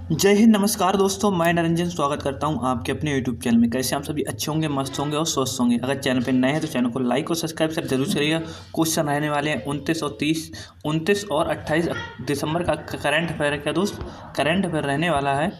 जय हिंद। नमस्कार दोस्तों, मैं निरंजन स्वागत करता हूं आपके अपने यूट्यूब चैनल में। कैसे आप सभी अच्छे होंगे, मस्त होंगे और स्वस्थ होंगे। अगर चैनल पे नए हैं तो चैनल को लाइक और सब्सक्राइब सर जरूर करिएगा। क्वेश्चन आने वाले हैं 29 और 28 दिसंबर का करंट अफेयर है। क्या दोस्त, करंट अफेयर रहने वाला है।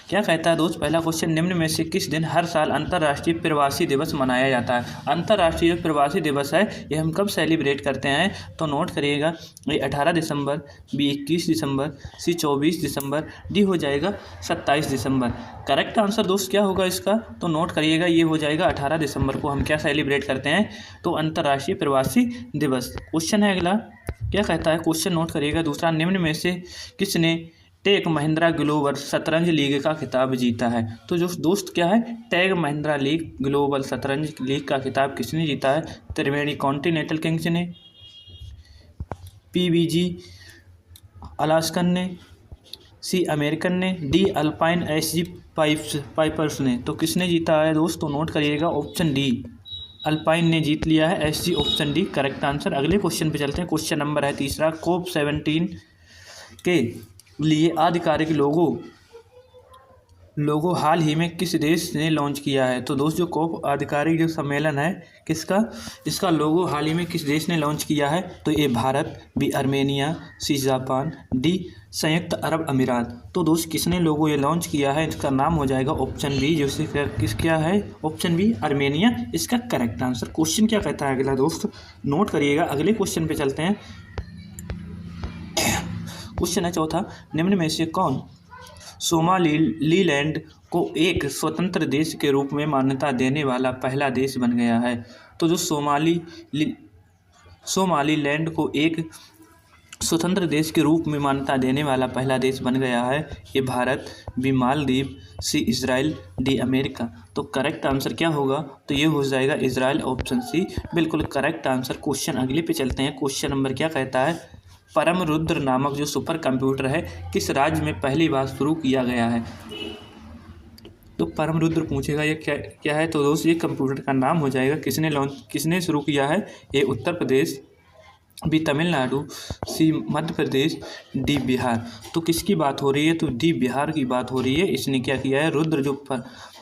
क्या कहता है दोस्त, पहला क्वेश्चन, निम्न में से किस दिन हर साल अंतर्राष्ट्रीय प्रवासी दिवस मनाया जाता है। अंतर्राष्ट्रीय प्रवासी दिवस है, ये हम कब सेलिब्रेट करते हैं, तो नोट करिएगा। ए 18 दिसंबर, बी 21 दिसंबर, सी 24 दिसंबर, डी हो जाएगा 27 दिसंबर। करेक्ट आंसर दोस्त क्या होगा इसका, तो नोट करिएगा, ये हो जाएगा 18 दिसंबर को हम क्या सेलिब्रेट करते हैं, तो अंतर्राष्ट्रीय प्रवासी दिवस। क्वेश्चन है अगला, क्या कहता है, क्वेश्चन नोट करिएगा दूसरा, निम्न में से किसने टेक महिंद्रा ग्लोबल शतरंज लीग का खिताब जीता है। तो जो दोस्त क्या है, टेक महिंद्रा लीग ग्लोबल शतरंज लीग का खिताब किसने जीता है। त्रिवेणी कॉन्टिनेंटल किंग्स ने, पीवीजी अलास्कन ने, सी अमेरिकन ने, डी अल्पाइन एसजी पाइपर्स ने। तो किसने जीता है दोस्त, तो नोट करिएगा ऑप्शन डी, अल्पाइन ने जीत लिया है। SG option D correct answer. अगले क्वेश्चन पे चलते हैं। क्वेश्चन नंबर है तीसरा, कोप 17 के लिए आधिकारिक लोगो हाल ही में किस देश ने लॉन्च किया है। तो दोस्त जो कोप आधिकारिक जो सम्मेलन है किसका, इसका लोगो हाल ही में किस देश ने लॉन्च किया है, तो A Bharat, B Armenia, C Japan, D संयुक्त अरब अमीरात। तो दोस्त किसने लोगो ये लॉन्च किया है, इसका नाम हो जाएगा ऑप्शन बी, जो किस क्या है, ऑप्शन बी आर्मेनिया इसका करेक्ट आंसर। क्वेश्चन क्या कहता है अगला दोस्त, नोट करिएगा। अगले क्वेश्चन पे चलते हैं। क्वेश्चन है चौथा, निम्न में से कौन सोमालीलैंड को एक स्वतंत्र देश के रूप में मान्यता देने वाला पहला देश बन गया है। तो जो सोमालीलैंड को एक स्वतंत्र देश के रूप में मान्यता देने वाला पहला देश बन गया है, ये Bharat, B Maldives, C Israel, D America. तो करेक्ट आंसर क्या होगा, तो ये हो जाएगा इजराइल ऑप्शन सी, बिल्कुल करेक्ट आंसर। क्वेश्चन अगले पे चलते हैं। क्वेश्चन नंबर क्या कहता है, परम रुद्र नामक जो सुपर कंप्यूटर है किस राज्य में पहली बार शुरू किया गया है। तो परम रुद्र पूछेगा ये क्या है, तो दोस्त ये कंप्यूटर का नाम हो जाएगा, किसने शुरू किया है, ए उत्तर प्रदेश, बी तमिलनाडु, सी मध्य प्रदेश, डी बिहार। तो किसकी बात हो रही है, तो डी बिहार की बात हो रही है। इसने क्या किया है, रुद्र जो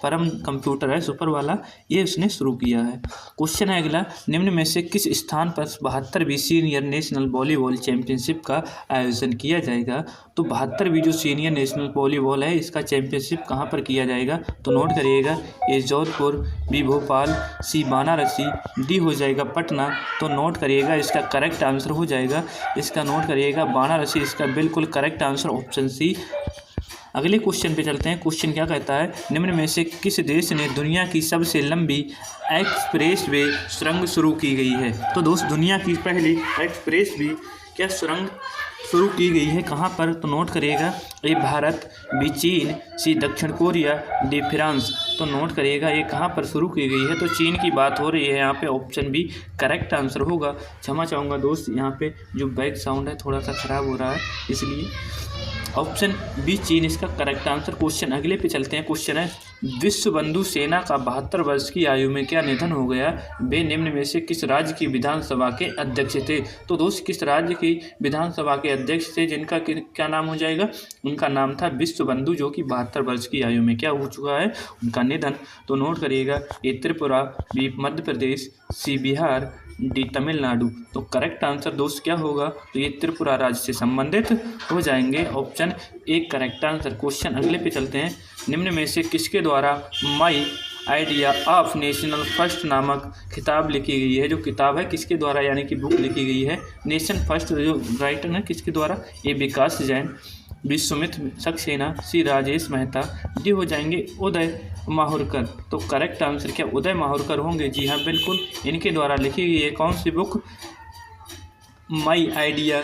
परम कंप्यूटर है सुपर वाला, ये उसने शुरू किया है। क्वेश्चन है अगला, निम्न में से किस स्थान पर 72वीं सीनियर नेशनल वॉलीबॉल चैंपियनशिप का आयोजन किया जाएगा। तो 72वीं जो सीनियर नेशनल वॉलीबॉल है इसका चैंपियनशिप कहाँ पर किया जाएगा, तो नोट करिएगा, ए जोधपुर, बी भोपाल, सी वाराणसी, डी हो जाएगा पटना। तो नोट करिएगा, इसका करेक्ट आंसर हो जाएगा, इसका नोट करिएगा वाराणसी, इसका बिल्कुल करेक्ट आंसर ऑप्शन सी। अगले क्वेश्चन पे चलते हैं। क्वेश्चन क्या कहता है, निम्न में से किस देश ने दुनिया की सबसे लंबी एक्सप्रेस वे सुरंग शुरू की गई है। तो दोस्त दुनिया की पहली एक्सप्रेस वे क्या सुरंग शुरू की गई है कहाँ पर, तो नोट करिएगा, ए भारत, बी चीन, सी दक्षिण कोरिया, डी फ्रांस। तो नोट करिएगा ये कहाँ पर शुरू की गई है, तो चीन की बात हो रही है यहाँ पे, ऑप्शन बी करेक्ट आंसर होगा। क्षमा चाहूँगा दोस्त, यहाँ पे जो बैक साउंड है थोड़ा सा ख़राब हो रहा है, इसलिए ऑप्शन बी चीन इसका करेक्ट आंसर। क्वेश्चन अगले पे चलते हैं। क्वेश्चन है, विश्व बंधु सेना का 72 वर्ष की आयु में क्या निधन हो गया, वे निम्न में से किस राज्य की विधानसभा के अध्यक्ष थे। तो दोस्त किस राज्य की विधानसभा के अध्यक्ष थे जिनका क्या नाम हो जाएगा, उनका नाम था विश्व बंधु, जो कि 72 वर्ष की आयु में क्या हो चुका है, उनका निधन। तो नोट करिएगा, ए त्रिपुरा, बी मध्य प्रदेश, सी बिहार, डी तमिलनाडु। तो करेक्ट आंसर दोस्त क्या होगा, तो ये त्रिपुरा राज्य से संबंधित हो जाएंगे, ऑप्शन एक करेक्ट आंसर। क्वेश्चन अगले पे चलते हैं। निम्न में से किसके द्वारा माई आइडिया ऑफ नेशनल फर्स्ट नामक किताब लिखी गई है। जो किताब है किसके द्वारा, यानी कि बुक लिखी गई है, नेशन फर्स्ट जो राइटर है किसके द्वारा, ये विकास जैन, बी सुमित सक्सेना, सी राजेश मेहता, डी हो जाएंगे उदय माहुरकर। तो करेक्ट आंसर क्या उदय माहुरकर होंगे, जी हाँ बिल्कुल, इनके द्वारा लिखी गई है कौन सी book, my idea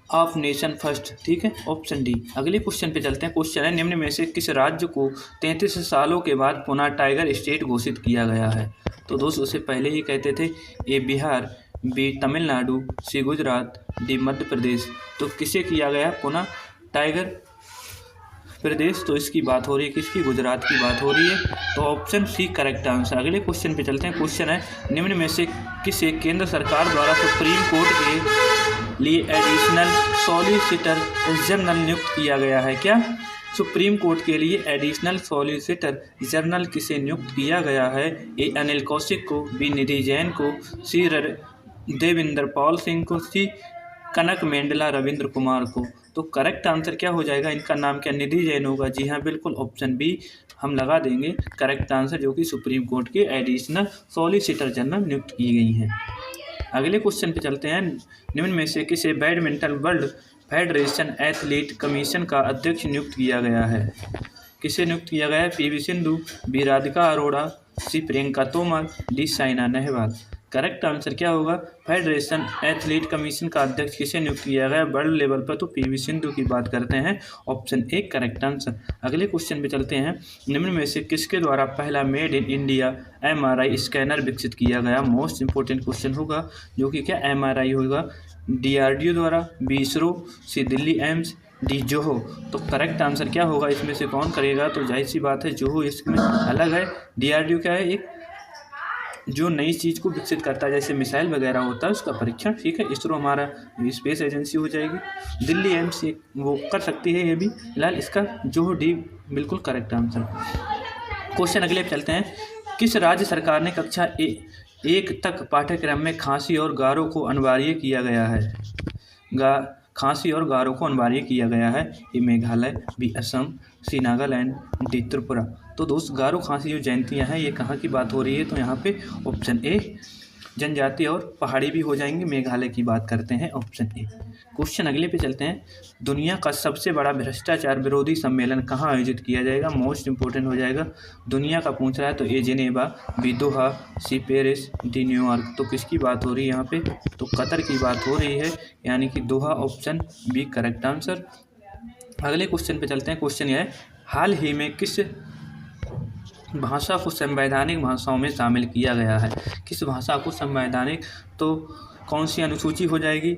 of nation first, ठीक है, ऑप्शन डी। अगले क्वेश्चन पे चलते हैं। क्वेश्चन है, निम्न में से किस राज्य को 33 सालों के बाद पुनः टाइगर स्टेट घोषित किया गया है। तो दोस्त उससे पहले ही कहते थे, ए बिहार, बी तमिलनाडु, सी गुजरात, डी मध्य प्रदेश। तो किसे किया गया पुनः टाइगर प्रदेश, तो इसकी बात हो रही है किसकी, गुजरात की बात हो रही है। तो ऑप्शन सी करेक्ट आंसर। अगले क्वेश्चन पे चलते हैं। क्वेश्चन है, निम्न में से किसे केंद्र सरकार द्वारा सुप्रीम कोर्ट के लिए एडिशनल सॉलिसिटर जनरल नियुक्त किया गया है? क्या सुप्रीम कोर्ट के लिए एडिशनल सॉलिसिटर जनरल किसे नियुक्त किया गया है? ए अनिल कौशिक को, बी निधि जैन को, सी देविंदर पाल सिंह को, सी कनक मेंडला रविंद्र कुमार को। तो करेक्ट आंसर क्या हो जाएगा? इनका नाम क्या निधि जैन होगा? जी हाँ, बिल्कुल ऑप्शन बी हम लगा देंगे करेक्ट आंसर, जो कि सुप्रीम कोर्ट के एडिशनल सॉलिसिटर जनरल नियुक्त की गई हैं। अगले क्वेश्चन पे चलते हैं। निम्न में से किसे badminton world federation athlete commission का अध्यक्ष नियुक्त किया गया है? किसे नियुक्त किया गया है? PV Sindhu, B Radhika Arora, C Priyanka Tomar, D Saina Nehwal. Correct answer क्या होगा? फेडरेशन एथलीट कमीशन का अध्यक्ष किसे नियुक्त किया गया वर्ल्ड लेवल पर? तो पीवी सिंधु की बात करते हैं, ऑप्शन ए करेक्ट आंसर। अगले क्वेश्चन पे चलते हैं। निम्न में से किसके द्वारा पहला made in India MRI scanner विकसित किया गया? मोस्ट इंपोर्टेंट क्वेश्चन होगा, जो कि क्या MRI होगा? DRDO द्वारा, बी इसरो, सी दिल्ली एम्स, डी जोहो। तो करेक्ट आंसर क्या होगा? इसमें से कौन करेगा? तो जाहिर सी बात है जोहो इसमें अलग है। DRDO क्या है? एक जो नई चीज़ को विकसित करता है, जैसे मिसाइल वगैरह होता है उसका परीक्षण, ठीक है। इसरो हमारा स्पेस एजेंसी हो जाएगी। दिल्ली एम्स वो कर सकती है, ये भी फिलहाल इसका जो डी बिल्कुल करेक्ट आंसर। क्वेश्चन अगले पे चलते हैं। किस राज्य सरकार ने कक्षा 1 तक पाठ्यक्रम में खांसी और गारो को अनिवार्य किया गया है? खांसी और गारो को अनिवार्य किया गया है? ए मेघालय, बी असम, सी नागालैंड, डी त्रिपुरा। तो दोस्त गारो खांसी जो जयंतियाँ हैं ये कहाँ की बात हो रही है? तो यहाँ पे ऑप्शन ए जनजाति और पहाड़ी भी हो जाएंगे, मेघालय की बात करते हैं, ऑप्शन ए। क्वेश्चन अगले पे चलते हैं। दुनिया का सबसे बड़ा भ्रष्टाचार विरोधी सम्मेलन कहाँ आयोजित किया जाएगा? मोस्ट इंपोर्टेंट हो जाएगा। दुनिया का पूछ रहा है तो ए जेनेवा, बी दोहा, सी पेरिस, डी न्यूयॉर्क। तो किसकी बात हो रही है यहाँ पे? तो कतर की बात हो रही है, यानी कि दोहा, ऑप्शन बी करेक्ट आंसर। अगले क्वेश्चन पे चलते हैं। क्वेश्चन यह है, हाल ही में किस भाषा को संवैधानिक भाषाओं में शामिल किया गया है? किस भाषा को संवैधानिक, तो कौन सी अनुसूची हो जाएगी?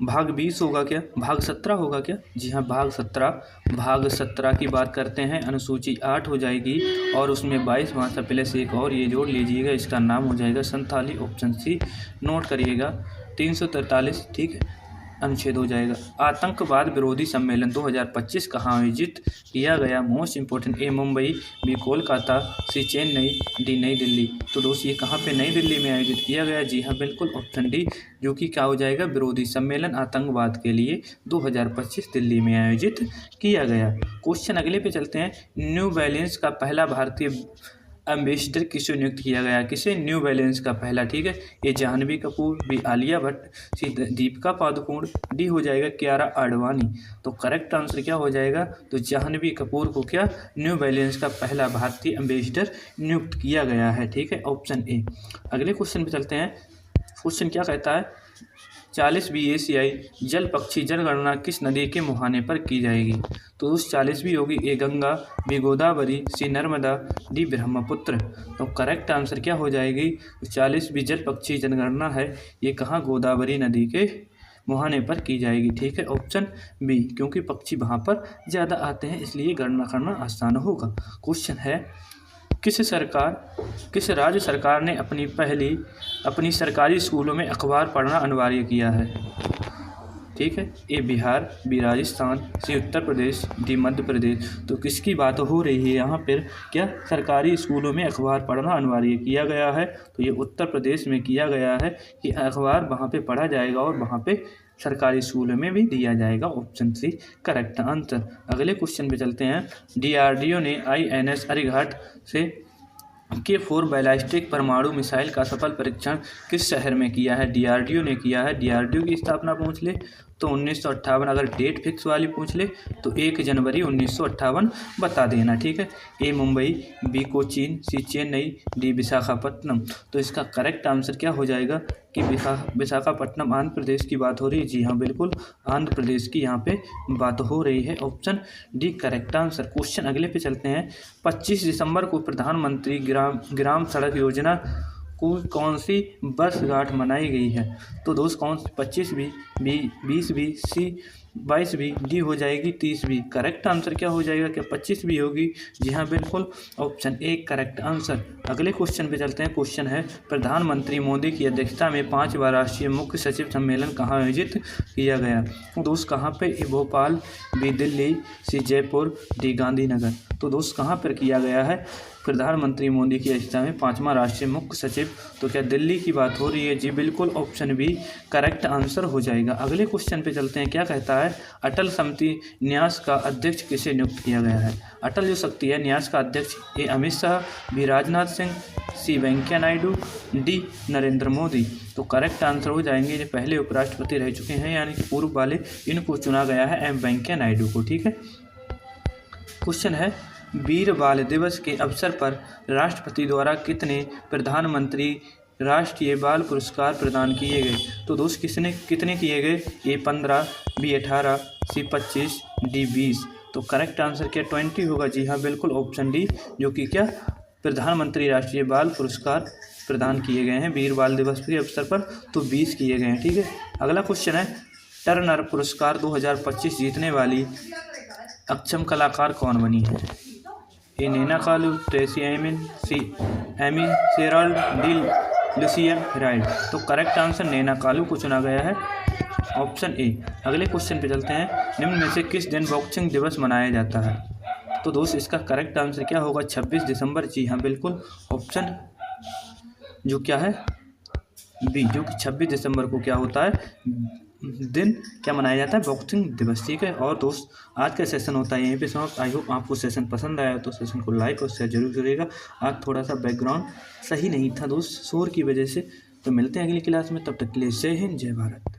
भाग 20 होगा क्या? भाग 17 होगा क्या? जी हाँ, भाग 17 की बात करते हैं। अनुसूची 8 हो जाएगी और उसमें 22 भाषा प्लस एक और ये जोड़ लीजिएगा, इसका नाम हो जाएगा संथाली, ऑप्शन सी नोट करिएगा। 343, ठीक है, अनुच्छेद हो जाएगा। आतंकवाद विरोधी सम्मेलन 2025 कहाँ आयोजित किया गया? मोस्ट इंपोर्टेंट, ए मुंबई, बी कोलकाता, सी चेन्नई, डी नई दिल्ली। तो दोस्त ये कहाँ पे? नई दिल्ली में आयोजित किया गया। जी हाँ, बिल्कुल ऑप्शन डी, जो कि क्या हो जाएगा? विरोधी सम्मेलन आतंकवाद के लिए 2025 दिल्ली में आयोजित किया गया। क्वेश्चन अगले पे चलते हैं। न्यू बैलेंस का पहला भारतीय एम्बेसडर किसे नियुक्त किया गया? किसे? न्यू बैलेंस का पहला, ठीक है। ए जाह्नवी कपूर, बी आलिया भट्ट, सी दीपिका पादुकोण, डी हो जाएगा कियारा आडवाणी। तो करेक्ट आंसर क्या हो जाएगा? तो जाह्नवी कपूर को क्या न्यू बैलेंस का पहला भारतीय एम्बेसडर नियुक्त किया गया है, ठीक है, ऑप्शन ए। अगले क्वेश्चन पे चलते हैं। क्वेश्चन क्या कहता है? 40वीं एशियाई जल पक्षी जनगणना किस नदी के मुहाने पर की जाएगी? तो उस 40वीं होगी ए गंगा, बी गोदावरी, सी नर्मदा, डी ब्रह्मपुत्र। तो करेक्ट आंसर क्या हो जाएगी? 40वीं जल पक्षी जनगणना है, ये कहाँ? गोदावरी नदी के मुहाने पर की जाएगी, ठीक है, ऑप्शन बी, क्योंकि पक्षी वहाँ पर ज़्यादा आते हैं इसलिए गणना करना आसान होगा। क्वेश्चन है, किस राज्य सरकार ने अपनी सरकारी स्कूलों में अखबार पढ़ना अनिवार्य किया है? ठीक है, ए बिहार, बी राजस्थान, सी उत्तर प्रदेश, डी मध्य प्रदेश। तो किसकी बात हो रही है यहाँ पर? क्या सरकारी स्कूलों में अखबार पढ़ना अनिवार्य किया गया है? तो ये उत्तर प्रदेश में किया गया है कि अखबार वहाँ पे पढ़ा जाएगा और वहाँ पे सरकारी स्कूलों में भी दिया जाएगा, ऑप्शन सी करेक्ट आंसर। अगले क्वेश्चन पे चलते हैं। DRDO ने INS अरिघाट से K4 बैलिस्टिक परमाणु मिसाइल का सफल परीक्षण किस शहर में किया है? DRDO ने किया है। DRDO की स्थापना पूछ ले तो 1958, अगर डेट फिक्स वाली पूछ ले तो 1 जनवरी 1958 बता देना, ठीक है। ए मुंबई, बी कोचीन, सी चेन्नई, डी विशाखापट्टनम। तो इसका करेक्ट आंसर क्या हो जाएगा कि विशाखापट्टनम आंध्र प्रदेश की बात हो रही है। जी हाँ, बिल्कुल आंध्र प्रदेश की यहाँ पे बात हो रही है, option D correct answer. Question अगले पे चलते हैं। 25 दिसंबर को प्रधानमंत्री ग्राम सड़क योजना कौन सी वर्षगांठ मनाई गई है? तो दोस्त कौन 25वीं, 20वीं, सी 22 भी, डी हो जाएगी 30 भी। करेक्ट आंसर क्या हो जाएगा, क्या 25 भी होगी? जी हाँ बिल्कुल, ऑप्शन ए करेक्ट आंसर। अगले क्वेश्चन पे चलते हैं। क्वेश्चन है प्रधानमंत्री मोदी की अध्यक्षता में 5वां राष्ट्रीय मुख्य सचिव सम्मेलन कहाँ आयोजित किया गया? दोस्त कहाँ पे? भोपाल, बी दिल्ली, सी जयपुर, डी गांधीनगर। तो दोस्त कहाँ पर किया गया है प्रधानमंत्री मोदी की अध्यक्षता में 5वां राष्ट्रीय मुख्य सचिव? तो क्या दिल्ली की बात हो रही है? जी बिल्कुल, ऑप्शन बी करेक्ट आंसर हो जाएगा। अगले क्वेश्चन पे चलते हैं। क्या कहता है अटल समिति न्यास का अध्यक्ष किसे नियुक्त किया गया है? अटल जो शक्ति है न्यास का अध्यक्ष ए अमित शाह, बी राजनाथ सिंह, सी वेंकैया नायडू, डी नरेंद्र मोदी। तो करेक्ट आंसर हो जाएंगे जो पहले उपराष्ट्रपति रह चुके हैं यानी कि पूर्व वाले, इनको चुना गया है एम वेंकैया नायडू को। ठीक है। क्वेश्चन है वीर बाल दिवस के अवसर पर राष्ट्रपति द्वारा कितने प्रधानमंत्री राष्ट्रीय बाल पुरस्कार प्रदान किए गए? तो दोस्त कितने किए गए? ए 15, बी 18, सी 25, डी 20। तो करेक्ट आंसर क्या 20 होगा? जी हाँ बिल्कुल, ऑप्शन डी, जो कि क्या प्रधानमंत्री राष्ट्रीय बाल पुरस्कार प्रदान किए गए हैं वीर बाल दिवस के अवसर पर, तो 20 किए गए हैं। ठीक है। अगला क्वेश्चन है टर्नर पुरस्कार 2025 जीतने वाली अक्षम कलाकार कौन बनी है? ए नैना कालू, ट्रेसी एमिन, सी एमी शेराल्ड, डी लुसिया राइड। तो करेक्ट आंसर नैना कालू को चुना गया है, ऑप्शन ए। अगले क्वेश्चन पे चलते हैं। निम्न में से किस दिन बॉक्सिंग दिवस मनाया जाता है? तो दोस्त इसका करेक्ट आंसर क्या होगा? 26 दिसंबर। जी हाँ बिल्कुल, ऑप्शन जो क्या है बी, जो कि 26 दिसंबर को क्या होता है दिन क्या मनाया जाता है? बॉक्सिंग दिवस। ठीक है। और दोस्त आज का सेशन होता है यहीं पे समाप्त। आई होप आपको सेशन पसंद आया तो सेशन को लाइक और शेयर जरूर करिएगा। आज थोड़ा सा बैकग्राउंड सही नहीं था दोस्त, शोर की वजह से। तो मिलते हैं अगली क्लास में, तब तक के लिए जय हिंद, जय भारत।